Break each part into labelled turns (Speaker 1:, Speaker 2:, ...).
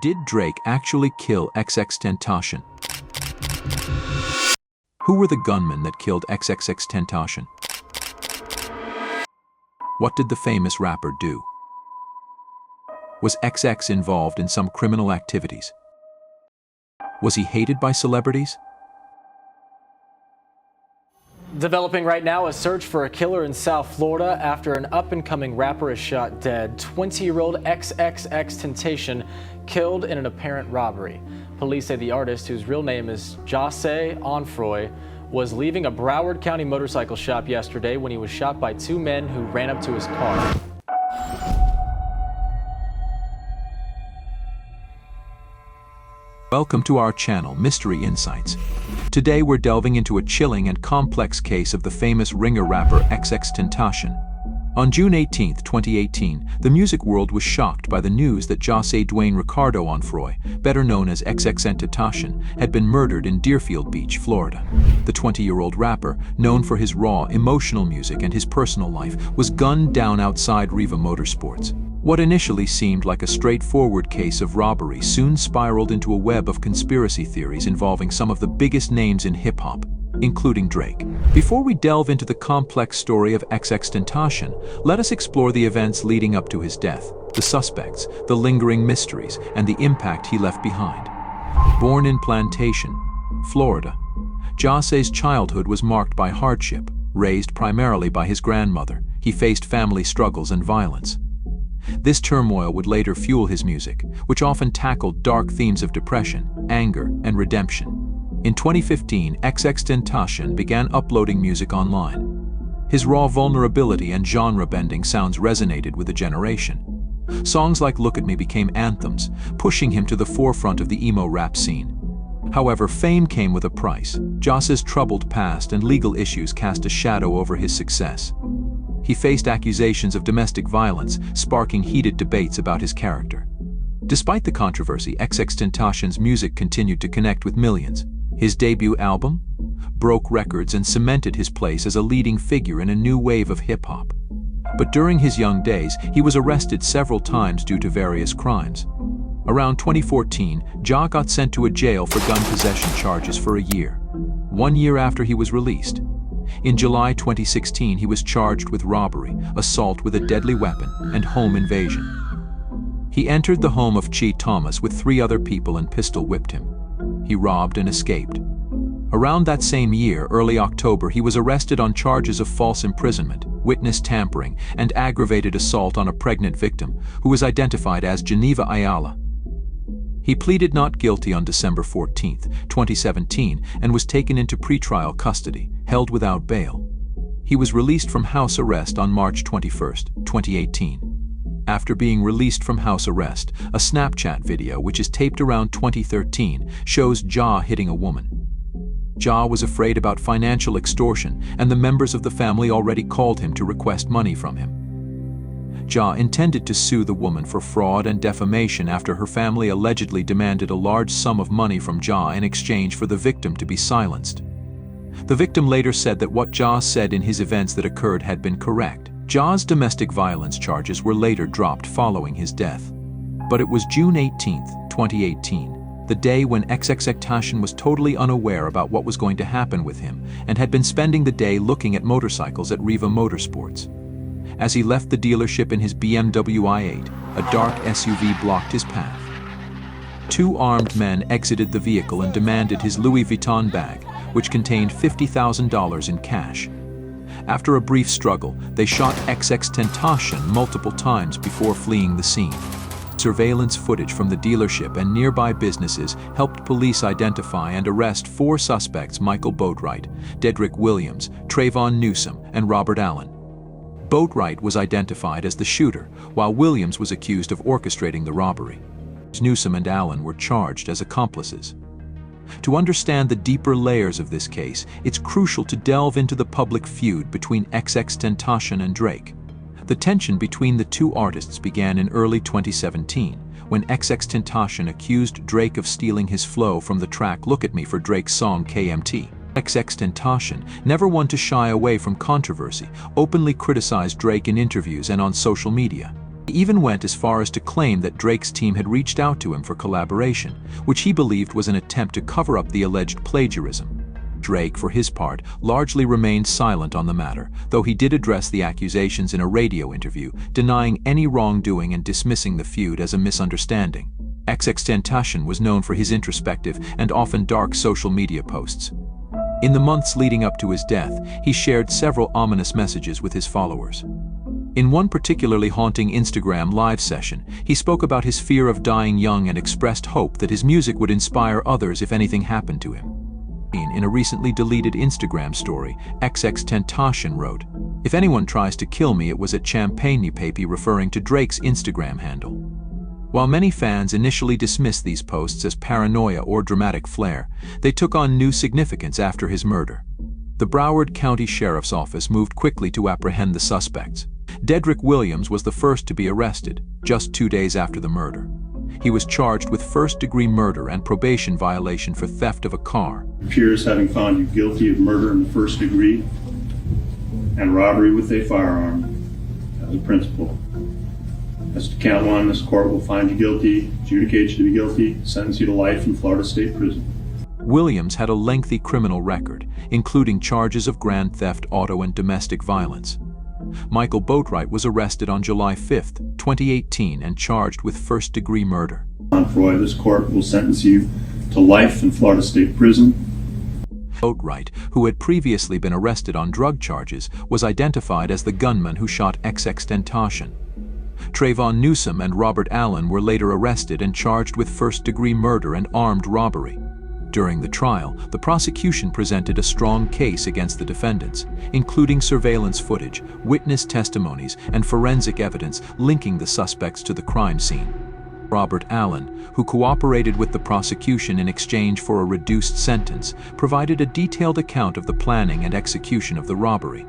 Speaker 1: Did Drake actually kill XXXTentacion? Who were the gunmen that killed XXXTentacion? What did the famous rapper do? Was XX involved in some criminal activities? Was he hated by celebrities?
Speaker 2: Developing right now, a search for a killer in South Florida after an up-and-coming rapper is shot dead. 20-year-old XXXTentacion killed in an apparent robbery. Police say the artist, whose real name is José Onfroy, was leaving a Broward County motorcycle shop yesterday when he was shot by two men who ran up to his car.
Speaker 1: Welcome to our channel, Mystery Insights. Today we're delving into a chilling and complex case of the famous ringer rapper XXXTentacion. On June 18, 2018, the music world was shocked by the news that José Dwayne Ricardo Onfroy, better known as XXXTentacion, had been murdered in Deerfield Beach, Florida. The 20-year-old rapper, known for his raw, emotional music and his personal life, was gunned down outside Riva Motorsports. What initially seemed like a straightforward case of robbery soon spiraled into a web of conspiracy theories involving some of the biggest names in hip-hop, including Drake. Before we delve into the complex story of XXXTentacion, let us explore the events leading up to his death, the suspects, the lingering mysteries, and the impact he left behind. Born in Plantation, Florida, José's childhood was marked by hardship. Raised primarily by his grandmother, he faced family struggles and violence. This turmoil would later fuel his music, which often tackled dark themes of depression, anger, and redemption. In 2015, XXXTentacion began uploading music online. His raw vulnerability and genre-bending sounds resonated with a generation. Songs like Look at Me became anthems, pushing him to the forefront of the emo rap scene. However, fame came with a price. José's troubled past and legal issues cast a shadow over his success. He faced accusations of domestic violence, sparking heated debates about his character. Despite the controversy, XXXTentacion's music continued to connect with millions. His debut album broke records and cemented his place as a leading figure in a new wave of hip-hop. But during his young days, he was arrested several times due to various crimes. Around 2014, Ja got sent to a jail for gun possession charges for a year. 1 year after he was released. In July 2016, he was charged with robbery, assault with a deadly weapon, and home invasion. He entered the home of Chi Thomas with 3 other people and pistol-whipped him. He robbed and escaped. Around that same year, early October, he was arrested on charges of false imprisonment, witness tampering, and aggravated assault on a pregnant victim, who was identified as Geneva Ayala. He pleaded not guilty on December 14, 2017, and was taken into pretrial custody, held without bail. He was released from house arrest on March 21, 2018. After being released from house arrest, a Snapchat video, which is taped around 2013, shows Ja hitting a woman. Ja was afraid about financial extortion, and the members of the family already called him to request money from him. Ja intended to sue the woman for fraud and defamation after her family allegedly demanded a large sum of money from Ja in exchange for the victim to be silenced. The victim later said that what Ja said in his events that occurred had been correct. Ja's domestic violence charges were later dropped following his death. But it was June 18, 2018, the day when XXXTentacion was totally unaware about what was going to happen with him and had been spending the day looking at motorcycles at Riva Motorsports. As he left the dealership in his BMW i8, a dark SUV blocked his path. 2 armed men exited the vehicle and demanded his Louis Vuitton bag, which contained $50,000 in cash. After a brief struggle, they shot XXXTentacion multiple times before fleeing the scene. Surveillance footage from the dealership and nearby businesses helped police identify and arrest 4 suspects: Michael Boatwright, Dedrick Williams, Trayvon Newsom, and Robert Allen. Boatwright was identified as the shooter, while Williams was accused of orchestrating the robbery. Newsom and Allen were charged as accomplices. To understand the deeper layers of this case, it's crucial to delve into the public feud between XXXTentacion and Drake. The tension between the 2 artists began in early 2017, when XXXTentacion accused Drake of stealing his flow from the track Look at Me for Drake's song KMT. XXXTentacion, never one to shy away from controversy, openly criticized Drake in interviews and on social media. He even went as far as to claim that Drake's team had reached out to him for collaboration, which he believed was an attempt to cover up the alleged plagiarism. Drake, for his part, largely remained silent on the matter, though he did address the accusations in a radio interview, denying any wrongdoing and dismissing the feud as a misunderstanding. XXXTentacion was known for his introspective and often dark social media posts. In the months leading up to his death, he shared several ominous messages with his followers. In one particularly haunting Instagram live session, he spoke about his fear of dying young and expressed hope that his music would inspire others if anything happened to him. In a recently deleted Instagram story, XXXTentacion wrote, "If anyone tries to kill me, it was at Champagne Papi," referring to Drake's Instagram handle. While many fans initially dismissed these posts as paranoia or dramatic flair, they took on new significance after his murder. The Broward County Sheriff's Office moved quickly to apprehend the suspects. Dedrick Williams was the first to be arrested, just 2 days after the murder. He was charged with first-degree murder and probation violation for theft of a car.
Speaker 3: Appears having found you guilty of murder in the first degree and robbery with a firearm as a principal. As to count one, this court will find you guilty, adjudicate you to be guilty, sentence you to life in Florida State Prison.
Speaker 1: Williams had a lengthy criminal record, including charges of grand theft, auto, and domestic violence. Michael Boatwright was arrested on July 5, 2018, and charged with first-degree murder.
Speaker 3: On Freud, this court will sentence you to life in Florida State Prison.
Speaker 1: Boatwright, who had previously been arrested on drug charges, was identified as the gunman who shot XXXTentacion. Trayvon Newsom and Robert Allen were later arrested and charged with first-degree murder and armed robbery. During the trial, the prosecution presented a strong case against the defendants, including surveillance footage, witness testimonies, and forensic evidence linking the suspects to the crime scene. Robert Allen, who cooperated with the prosecution in exchange for a reduced sentence, provided a detailed account of the planning and execution of the robbery.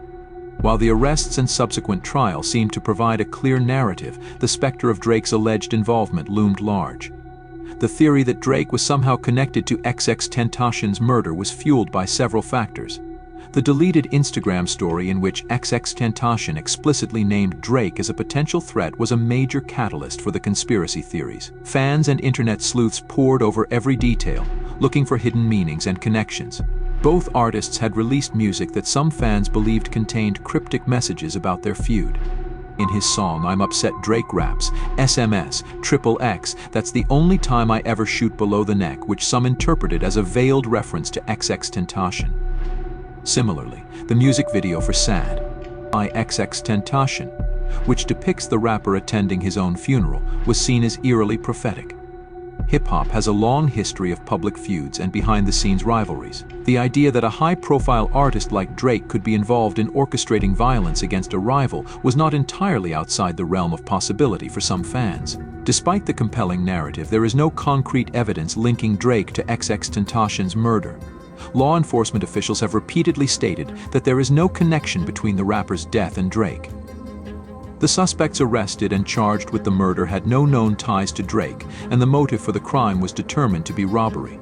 Speaker 1: While the arrests and subsequent trial seemed to provide a clear narrative, the specter of Drake's alleged involvement loomed large. The theory that Drake was somehow connected to XXXTentacion's murder was fueled by several factors. The deleted Instagram story in which XXXTentacion explicitly named Drake as a potential threat was a major catalyst for the conspiracy theories. Fans and internet sleuths pored over every detail, looking for hidden meanings and connections. Both artists had released music that some fans believed contained cryptic messages about their feud. In his song I'm Upset, Drake raps, SMS, XXX, that's the only time I ever shoot below the neck, which some interpreted as a veiled reference to XXXTentacion. Similarly, the music video for Sad by XXXTentacion, which depicts the rapper attending his own funeral, was seen as eerily prophetic. Hip-hop has a long history of public feuds and behind-the-scenes rivalries. The idea that a high-profile artist like Drake could be involved in orchestrating violence against a rival was not entirely outside the realm of possibility for some fans. Despite the compelling narrative, there is no concrete evidence linking Drake to XXXTentacion's murder. Law enforcement officials have repeatedly stated that there is no connection between the rapper's death and Drake. The suspects arrested and charged with the murder had no known ties to Drake, and the motive for the crime was determined to be robbery.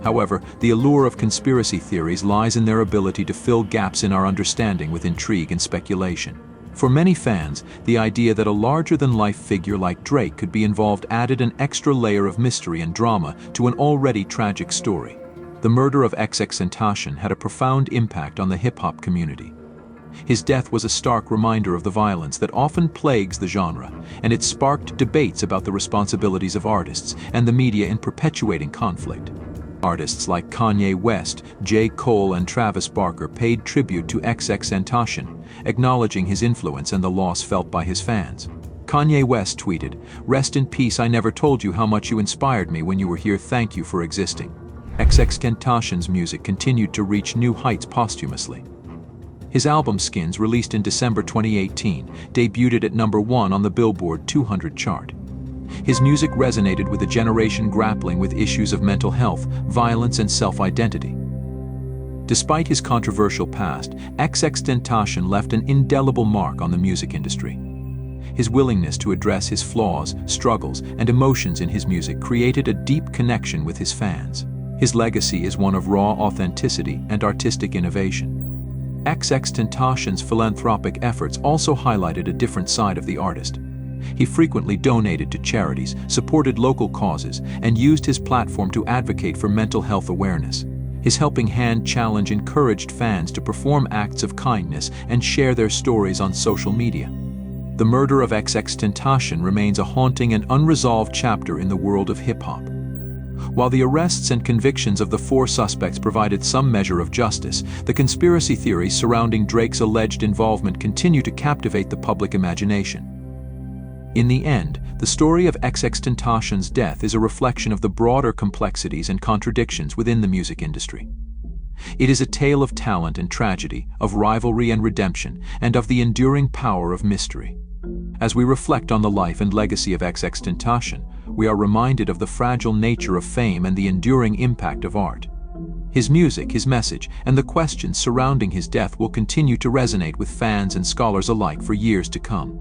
Speaker 1: However, the allure of conspiracy theories lies in their ability to fill gaps in our understanding with intrigue and speculation. For many fans, the idea that a larger-than-life figure like Drake could be involved added an extra layer of mystery and drama to an already tragic story. The murder of XXXTentacion had a profound impact on the hip-hop community. His death was a stark reminder of the violence that often plagues the genre, and it sparked debates about the responsibilities of artists and the media in perpetuating conflict. Artists like Kanye West, J. Cole, and Travis Barker paid tribute to XXXTentacion, acknowledging his influence and the loss felt by his fans. Kanye West tweeted, "Rest in peace, I never told you how much you inspired me when you were here, thank you for existing." XXXTentacion's music continued to reach new heights posthumously. His album Skins, released in December 2018, debuted at #1 on the Billboard 200 chart. His music resonated with a generation grappling with issues of mental health, violence, and self-identity. Despite his controversial past, XXXTentacion left an indelible mark on the music industry. His willingness to address his flaws, struggles, and emotions in his music created a deep connection with his fans. His legacy is one of raw authenticity and artistic innovation. XXXTentacion's philanthropic efforts also highlighted a different side of the artist. He frequently donated to charities, supported local causes, and used his platform to advocate for mental health awareness. His helping hand challenge encouraged fans to perform acts of kindness and share their stories on social media. The murder of XXXTentacion remains a haunting and unresolved chapter in the world of hip-hop. While the arrests and convictions of the 4 suspects provided some measure of justice, the conspiracy theories surrounding Drake's alleged involvement continue to captivate the public imagination. In the end, the story of XXXTentacion's death is a reflection of the broader complexities and contradictions within the music industry. It is a tale of talent and tragedy, of rivalry and redemption, and of the enduring power of mystery. As we reflect on the life and legacy of XXXTentacion, we are reminded of the fragile nature of fame and the enduring impact of art. His music, his message, and the questions surrounding his death will continue to resonate with fans and scholars alike for years to come.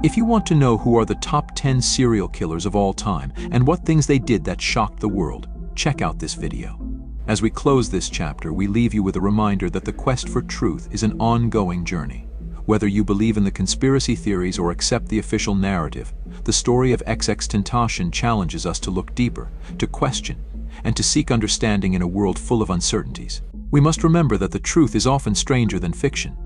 Speaker 1: If you want to know who are the top 10 serial killers of all time and what things they did that shocked the world, check out this video. As we close this chapter, we leave you with a reminder that the quest for truth is an ongoing journey. Whether you believe in the conspiracy theories or accept the official narrative, the story of XXXTentacion challenges us to look deeper, to question, and to seek understanding in a world full of uncertainties. We must remember that the truth is often stranger than fiction.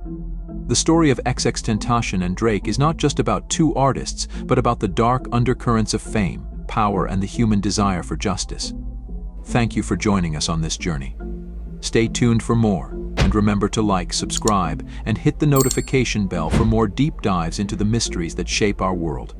Speaker 1: The story of XXXTentacion and Drake is not just about 2 artists, but about the dark undercurrents of fame, power, and the human desire for justice. Thank you for joining us on this journey. Stay tuned for more, and remember to like, subscribe, and hit the notification bell for more deep dives into the mysteries that shape our world.